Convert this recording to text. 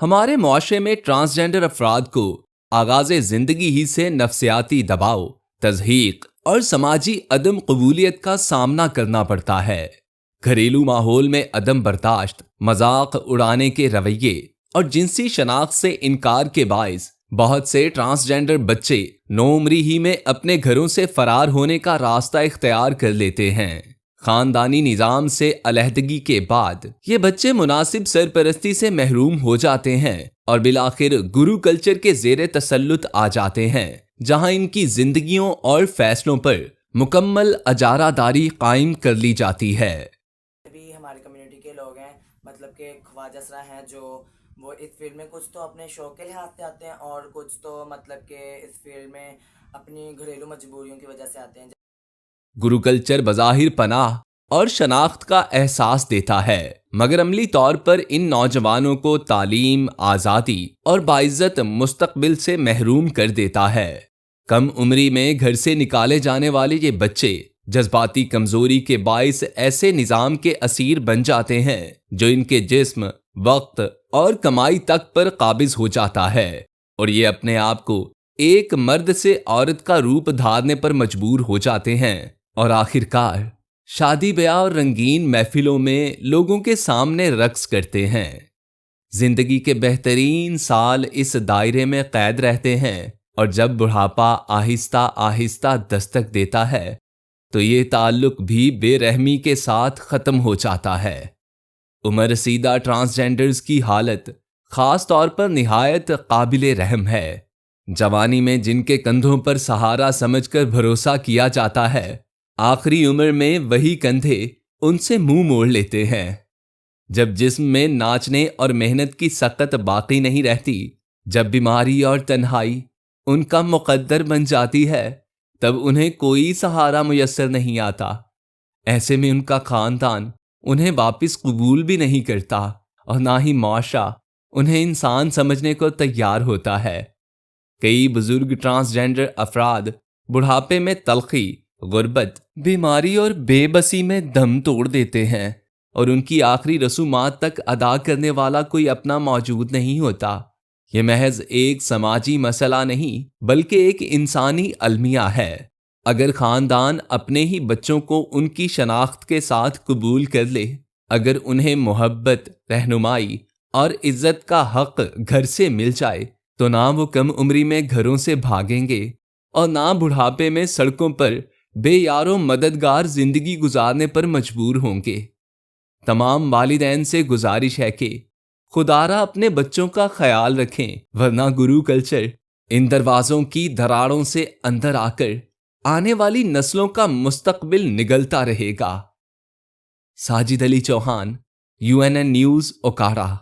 ہمارے معاشرے میں ٹرانسجینڈر افراد کو آغاز زندگی ہی سے نفسیاتی دباؤ، تضحیک اور سماجی عدم قبولیت کا سامنا کرنا پڑتا ہے۔ گھریلو ماحول میں عدم برداشت، مذاق اڑانے کے رویے اور جنسی شناخت سے انکار کے باعث بہت سے ٹرانسجینڈر بچے نوعمری ہی میں اپنے گھروں سے فرار ہونے کا راستہ اختیار کر لیتے ہیں۔ خاندانی نظام سے علیحدگی کے بعد یہ بچے مناسب سرپرستی سے محروم ہو جاتے ہیں اور بالآخر گرو کلچر کے زیر تسلط آ جاتے ہیں، جہاں ان کی زندگیوں اور فیصلوں پر مکمل اجارہ داری قائم کر لی جاتی ہے۔ بھی ہماری کمیونٹی کے لوگ ہیں، مطلب کہ خواجہ سرا ہیں، جو وہ اس فیلڈ میں کچھ تو اپنے شوق کے لحاظ سے آتے ہیں اور کچھ تو مطلب کہ اس فیلڈ میں اپنی گھریلو مجبوریوں کی وجہ سے آتے ہیں۔ گرو کلچر بظاہر پناہ اور شناخت کا احساس دیتا ہے، مگر عملی طور پر ان نوجوانوں کو تعلیم، آزادی اور باعزت مستقبل سے محروم کر دیتا ہے۔ کم عمری میں گھر سے نکالے جانے والے یہ بچے جذباتی کمزوری کے باعث ایسے نظام کے اسیر بن جاتے ہیں جو ان کے جسم، وقت اور کمائی تک پر قابض ہو جاتا ہے، اور یہ اپنے آپ کو ایک مرد سے عورت کا روپ دھارنے پر مجبور ہو جاتے ہیں، اور آخر کار شادی بیاہ اور رنگین محفلوں میں لوگوں کے سامنے رقص کرتے ہیں۔ زندگی کے بہترین سال اس دائرے میں قید رہتے ہیں، اور جب بڑھاپا آہستہ آہستہ دستک دیتا ہے تو یہ تعلق بھی بے رحمی کے ساتھ ختم ہو جاتا ہے۔ عمر رسیدہ ٹرانسجینڈرز کی حالت خاص طور پر نہایت قابل رحم ہے۔ جوانی میں جن کے کندھوں پر سہارا سمجھ کر بھروسہ کیا جاتا ہے، آخری عمر میں وہی کندھے ان سے منہ موڑ لیتے ہیں۔ جب جسم میں ناچنے اور محنت کی سقت باقی نہیں رہتی، جب بیماری اور تنہائی ان کا مقدر بن جاتی ہے، تب انہیں کوئی سہارا میسر نہیں آتا۔ ایسے میں ان کا خاندان انہیں واپس قبول بھی نہیں کرتا، اور نہ ہی معاشرہ انہیں انسان سمجھنے کو تیار ہوتا ہے۔ کئی بزرگ ٹرانسجینڈر افراد بڑھاپے میں تلخی، غربت، بیماری اور بے بسی میں دم توڑ دیتے ہیں، اور ان کی آخری رسومات تک ادا کرنے والا کوئی اپنا موجود نہیں ہوتا۔ یہ محض ایک سماجی مسئلہ نہیں بلکہ ایک انسانی المیہ ہے۔ اگر خاندان اپنے ہی بچوں کو ان کی شناخت کے ساتھ قبول کر لے، اگر انہیں محبت، رہنمائی اور عزت کا حق گھر سے مل جائے، تو نہ وہ کم عمری میں گھروں سے بھاگیں گے اور نہ بڑھاپے میں سڑکوں پر بے یار و مددگار زندگی گزارنے پر مجبور ہوں گے۔ تمام والدین سے گزارش ہے کہ خدارا اپنے بچوں کا خیال رکھیں، ورنہ گرو کلچر ان دروازوں کی دراڑوں سے اندر آ کر آنے والی نسلوں کا مستقبل نگلتا رہے گا۔ ساجد علی چوہان، UNN نیوز، اوکارا۔